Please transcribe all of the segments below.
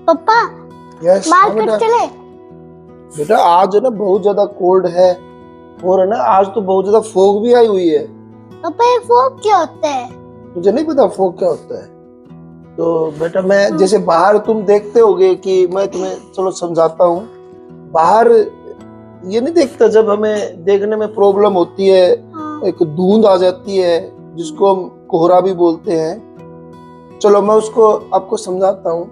पापा yes market चले। बेटा आज है ना बहुत ज्यादा कोल्ड है और है ना आज तो बहुत ज्यादा फॉग भी आई हुई है। पापा ये फॉग क्या होता है? तुझे नहीं पता फॉग क्या होता है? तो बेटा मैं जैसे बाहर तुम देखते होगे कि मैं तुम्हें चलो समझाता हूँ। बाहर ये नहीं देखता जब हमें देखने में प्रॉब्लम होती है, एक धुंध आ जाती है जिसको हम कोहरा भी बोलते हैं। चलो मैं उसको आपको समझाता हूँ।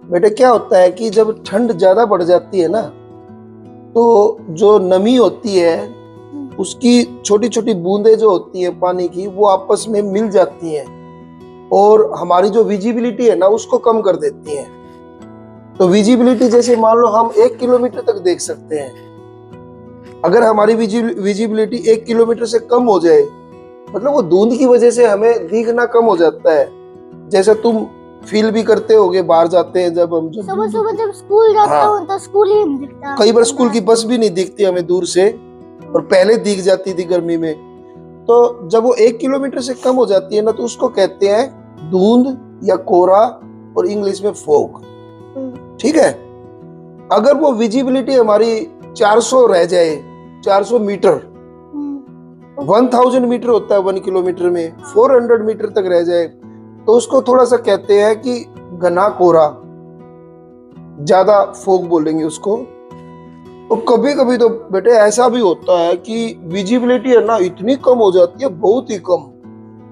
बेटे क्या होता है कि जब ठंड ज्यादा बढ़ जाती है ना तो जो नमी होती है उसकी छोटी छोटी बूंदें जो होती है पानी की वो आपस में मिल जाती हैं और हमारी जो विजिबिलिटी है ना उसको कम कर देती हैं। तो विजिबिलिटी जैसे मान लो हम 1 किलोमीटर तक देख सकते हैं। अगर हमारी विजिबिलिटी 1 किलोमीटर से कम हो जाए मतलब वो धुंध की वजह से हमें दिखना कम हो जाता है। जैसे तुम फील भी करते होगे बाहर जाते हैं जब हम सुबह सुबह जब स्कूल जाता हूँ तो स्कूल ही नहीं दिखता। कई बार स्कूल की बस भी नहीं दिखती हमें दूर से और पहले दिख जाती थी गर्मी में। तो जब वो 1 किलोमीटर से कम हो जाती है ना तो उसको कहते हैं धुंध या कोहरा और इंग्लिश में फॉग। ठीक है। अगर वो विजिबिलिटी हमारी 400 रह जाए, 400 मीटर, 1000 मीटर होता है 1 किलोमीटर में, 400 मीटर तक रह जाए तो उसको थोड़ा सा कहते हैं कि घना कोहरा, ज्यादा फॉग बोलेंगे उसको। तो कभी कभी तो बेटे ऐसा भी होता है कि विजिबिलिटी है ना इतनी कम हो जाती है, बहुत ही कम,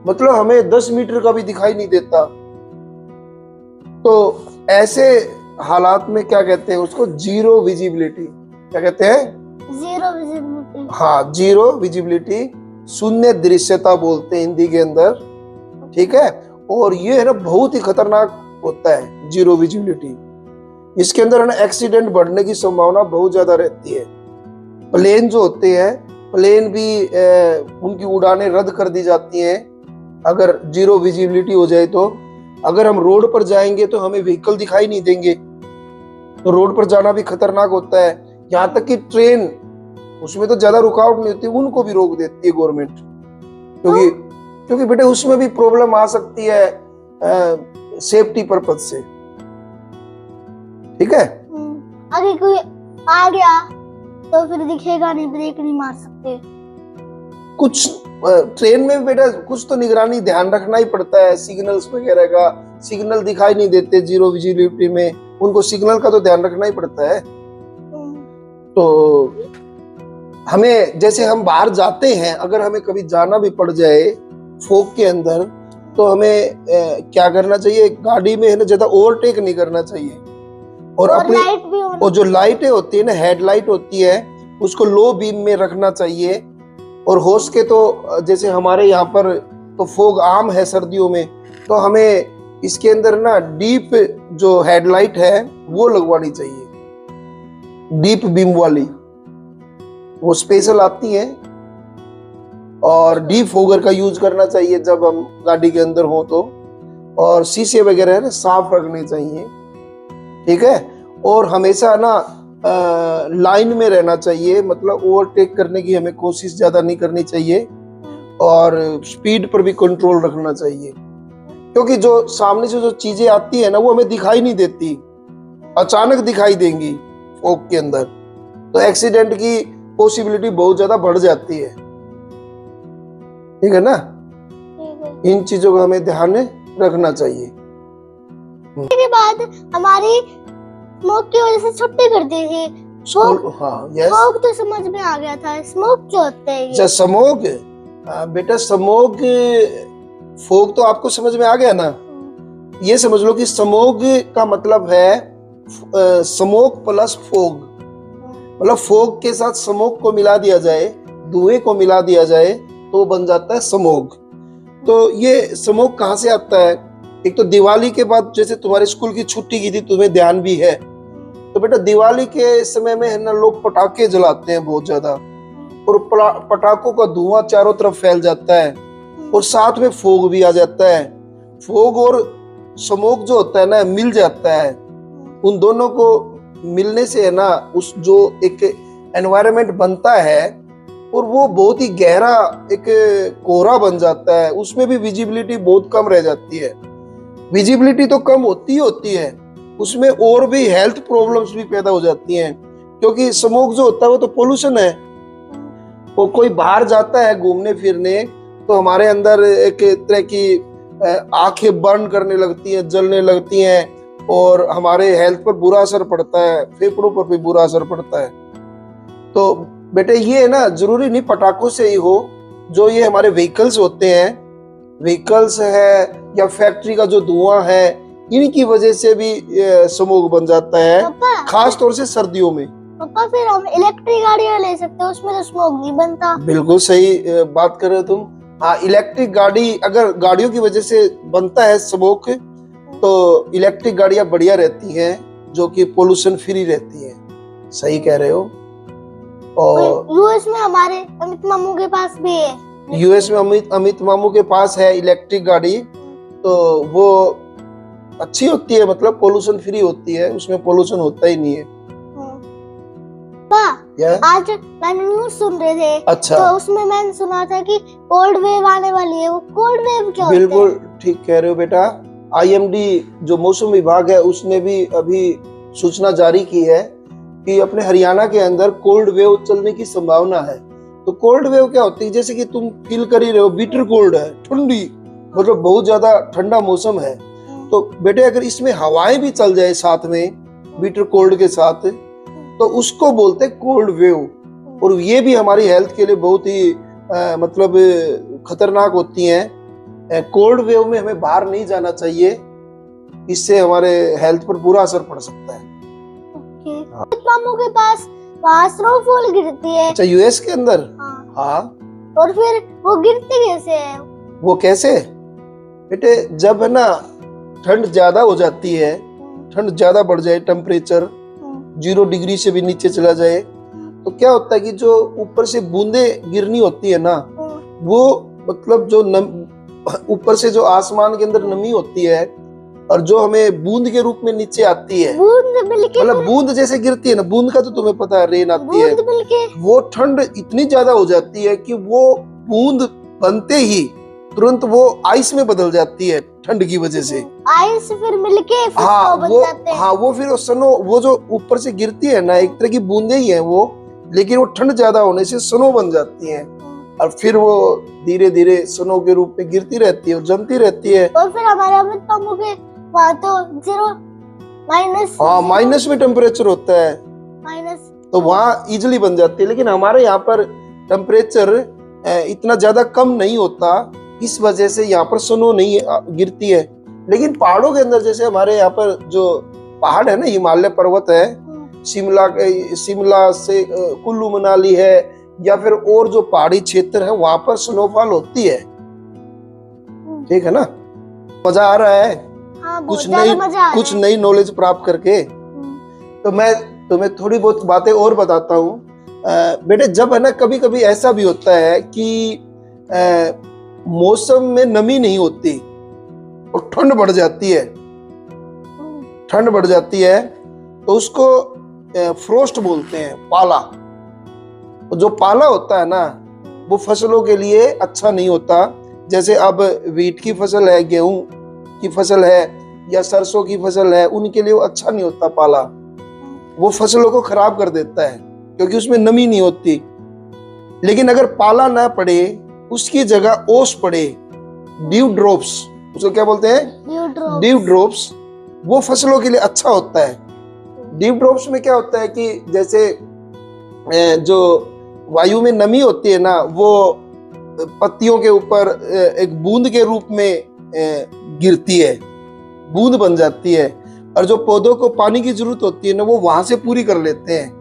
मतलब हमें 10 मीटर का भी दिखाई नहीं देता। तो ऐसे हालात में क्या कहते हैं उसको? Zero visibility. क्या कहते हैं? Zero visibility. हाँ, जीरो विजिबिलिटी, शून्य दृश्यता बोलते हैं हिंदी के अंदर। ठीक है। और ये है ना बहुत ही खतरनाक होता है जीरो विजिबिलिटी। इसके अंदर है ना एक्सीडेंट बढ़ने की संभावना बहुत ज्यादा रहती है। प्लेन जो होते हैं, प्लेन भी उनकी उड़ानें रद्द कर दी जाती हैं अगर जीरो विजिबिलिटी हो जाए तो। अगर हम रोड पर जाएंगे तो हमें व्हीकल दिखाई नहीं देंगे, तो रोड पर जाना भी खतरनाक होता है। यहाँ तक कि ट्रेन, उसमें तो ज्यादा रुकावट नहीं होती, उनको भी रोक देती है गवर्नमेंट, क्योंकि बेटे उसमें भी प्रॉब्लम आ सकती है सेफ्टी पर्पज से। ठीक है। अगर कोई आ गया तो फिर दिखेगा नहीं, ब्रेक नहीं मार सकते। कुछ ट्रेन में बेटा कुछ तो निगरानी ध्यान रखना ही पड़ता है, सिग्नल्स वगैरह का। सिग्नल दिखाई नहीं देते जीरो विजिबिलिटी में, उनको सिग्नल का तो ध्यान रखना ही पड़ता है। तो हमें जैसे हम बाहर जाते हैं, अगर हमें कभी जाना भी पड़ जाए फॉग के अंदर तो हमें क्या करना चाहिए? गाड़ी में है ना ज्यादा ओवरटेक नहीं करना चाहिए और अपनी और जो लाइटें होती है ना, हेडलाइट होती है, उसको लो बीम में रखना चाहिए। और हो सके तो जैसे हमारे यहाँ पर तो फॉग आम है सर्दियों में, तो हमें इसके अंदर ना डीप जो हेडलाइट है वो लगवानी चाहिए, डीप बीम वाली, वो स्पेशल आती है। और डीप फॉगर का यूज करना चाहिए जब हम गाड़ी के अंदर हो तो। और शीशे वगैरह ना साफ रखने चाहिए। ठीक है। और हमेशा ना लाइन में रहना चाहिए, मतलब ओवरटेक करने की हमें कोशिश ज्यादा नहीं करनी चाहिए और स्पीड पर भी कंट्रोल रखना चाहिए, क्योंकि जो सामने से जो चीजें आती है ना वो हमें दिखाई नहीं देती, अचानक दिखाई देंगी फॉग के अंदर, तो एक्सीडेंट की पॉसिबिलिटी बहुत ज्यादा बढ़ जाती है। ठीक है ना। इन चीजों का हमें ध्यान रखना चाहिए। के बाद हमारी स्मोक की वजह से छुट्टी कर दी थी। हाँ, यस। स्मोक तो समझ में आ गया था, स्मोक क्या होता है? अच्छा, स्मोक। बेटा स्मोक, फॉग तो आपको समझ में आ गया ना। ये समझ लो कि स्मोक का मतलब है स्मोक प्लस फॉग, मतलब फॉग के साथ स्मोक को मिला दिया जाए, धुएं को मिला दिया जाए तो बन जाता है स्मोक। तो ये स्मोक कहाँ से आता है? एक तो दिवाली के बाद, जैसे तुम्हारे स्कूल की छुट्टी की थी, तुम्हें ध्यान भी है, तो बेटा दिवाली के समय में है ना लोग पटाखे जलाते हैं बहुत ज्यादा, और पटाखों का धुआं चारों तरफ फैल जाता है और साथ में फॉग भी आ जाता है। फॉग और स्मोक जो होता है ना मिल जाता है, उन दोनों को मिलने से है ना उस जो एक एनवायरनमेंट बनता है और वो बहुत ही गहरा एक कोहरा बन जाता है, उसमें भी विजिबिलिटी बहुत कम रह जाती है। विजिबिलिटी तो कम होती ही होती है, उसमें और भी हेल्थ प्रॉब्लम्स भी पैदा हो जाती हैं, क्योंकि स्मोक जो होता है वो तो पोल्यूशन है। वो कोई बाहर जाता है घूमने फिरने तो हमारे अंदर एक तरह की आंखें बर्न करने लगती हैं, जलने लगती हैं, और हमारे हेल्थ पर बुरा असर पड़ता है, फेफड़ों पर भी बुरा असर पड़ता है। तो बेटे ये है ना, जरूरी नहीं पटाखों से ही हो, जो ये हमारे व्हीकल्स होते हैं, व्हीकल्स है या फैक्ट्री का जो धुआं है, इनकी वजह से भी स्मोक बन जाता है, खास तौर से सर्दियों में। पापा फिर हम इलेक्ट्रिक गाड़ियां ले सकते हैं, उसमें तो स्मोक नहीं बनता। बिल्कुल सही बात कर रहे हो तुम। हाँ, इलेक्ट्रिक गाड़ी अगर गाड़ियों की वजह से बनता है स्मोक, तो इलेक्ट्रिक गाड़ियां बढ़िया रहती हैं, जो कि पोल्यूशन फ्री रहती हैं। सही कह रहे हो। और यूएस में हमारे अमित मामू के पास भी है। यूएस में अमित मामू के पास है इलेक्ट्रिक गाड़ी, तो वो अच्छी होती है, मतलब पोल्यूशन फ्री होती है, उसमें पोल्यूशन होता ही नहीं है। आज मैंने न्यूज सुन रहे थे। अच्छा। तो उसमें मैंने सुना था कि कोल्ड वेव आने वाली है। वो कोल्ड वेव क्या होता है? बिल्कुल ठीक कह रहे हो बेटा। आईएमडी जो मौसम विभाग है उसने भी अभी सूचना जारी की है कि अपने हरियाणा के अंदर कोल्ड वेव चलने की संभावना है। तो कोल्ड वेव क्या होती है, जैसे कि तुम फील कर ही रहे हो, बिटर कोल्ड है, ठंडी, मतलब बहुत ज्यादा ठंडा मौसम है। तो बेटे अगर इसमें हवाएं भी चल जाए साथ में, बिटर कोल्ड के साथ, तो उसको बोलते हैं कोल्ड वेव। और ये भी हमारी हेल्थ के लिए बहुत ही मतलब खतरनाक होती हैं। कोल्ड वेव में हमें बाहर नहीं जाना चाहिए, इससे हमारे हेल्थ पर बुरा असर पड़ सकता है। मामू के पास वहाँ स्नोफॉल गिरती है। अच्छा, यूएस के अंदर? हाँ। और फिर वो गिरती कैसे है? वो कैसे बेटे, जब है ना ठंड ज्यादा हो जाती है, ठंड ज्यादा बढ़ जाए, टेम्परेचर 0 डिग्री से भी नीचे चला जाए, तो क्या होता है कि जो ऊपर से बूंदे गिरनी होती है ना, वो मतलब जो ऊपर से जो आसमान के अंदर नमी होती है और जो हमें बूंद के रूप में नीचे आती है, मतलब बूंद जैसे गिरती है ना, बूंद का तो तुम्हें पता है, रेन आती है, वो ठंड इतनी ज्यादा हो जाती है कि वो बूंद बनते ही तुरंत वो आइस में बदल जाती है ठंड की वजह से। आइस फिर मिलके फिर स्नो बन जाते हैं। हाँ, वो फिर स्नो, वो जो ऊपर से गिरती है ना, एक तरह की बूंदे ही है वो, लेकिन वो ठंड ज्यादा होने से स्नो बन जाती है, और फिर वो धीरे धीरे स्नो के रूप में गिरती रहती है और जमती रहती है। और फिर हमारे अमित मामू के वहाँ तो 0 माइनस, हाँ, माइनस में टेम्परेचर होता है, माइनस, तो वहाँ इजिली बन जाती है। लेकिन हमारे यहाँ पर टेम्परेचर इतना ज्यादा कम नहीं होता, इस वजह से यहाँ पर स्नो नहीं गिरती है। लेकिन पहाड़ों के अंदर, जैसे हमारे यहाँ पर जो पहाड़ है ना, हिमालय पर्वत है, शिमला से कुल्लू मनाली है, या फिर और जो पहाड़ी क्षेत्र है, वहां पर स्नोफॉल होती है। ठीक है ना? मजा आ रहा है? हाँ, कुछ नई नॉलेज प्राप्त करके। तो मैं तुम्हें थोड़ी बहुत बातें और बताता हूँ बेटे। जब है ना, कभी कभी ऐसा भी होता है कि मौसम में नमी नहीं होती और ठंड बढ़ जाती है, ठंड बढ़ जाती है, तो उसको फ्रोस्ट बोलते हैं, पाला। तो जो पाला होता है ना, वो फसलों के लिए अच्छा नहीं होता। जैसे अब वीट की फसल है, गेहूं की फसल है, या सरसों की फसल है, उनके लिए वो अच्छा नहीं होता पाला। वो फसलों को खराब कर देता है, क्योंकि उसमें नमी नहीं होती। लेकिन अगर पाला ना पड़े, उसकी जगह ओस पड़े, ड्यू ड्रॉप्स, उसको क्या बोलते हैं? ड्यू ड्रॉप्स, वो फसलों के लिए अच्छा होता है। ड्यू ड्रॉप्स में क्या होता है कि जैसे जो वायु में नमी होती है ना, वो पत्तियों के ऊपर एक बूंद के रूप में गिरती है, बूंद बन जाती है, और जो पौधों को पानी की जरूरत होती है ना, वो वहां से पूरी कर लेते हैं।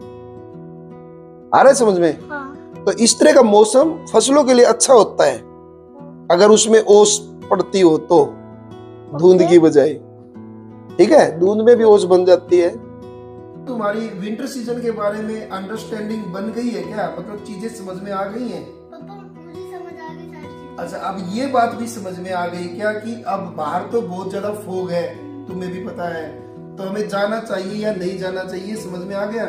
आ रहा है समझ में? हाँ। तो इस तरह का मौसम फसलों के लिए अच्छा होता है, अगर उसमें ओस पड़ती हो तो, धुंध की बजाय। ठीक है, धुंध में भी ओस बन जाती है। तुम्हारी विंटर सीजन के बारे में अंडरस्टैंडिंग बन गई है क्या? मतलब चीजें समझ में आ गई हैं? मुझे समझ आ गई सारी चीजें। अच्छा, अब ये बात भी समझ में आ गई क्या कि अब बाहर तो बहुत ज्यादा फॉग है, तुम्हें भी पता है, तो हमें जाना चाहिए या नहीं जाना चाहिए? समझ में आ गया?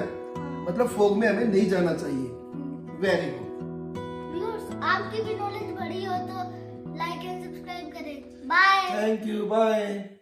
मतलब फॉग में हमें नहीं जाना चाहिए। Very good. आपकी भी नॉलेज बढ़ी हो तो लाइक एंड सब्सक्राइब करें। बाय। Thank you, bye.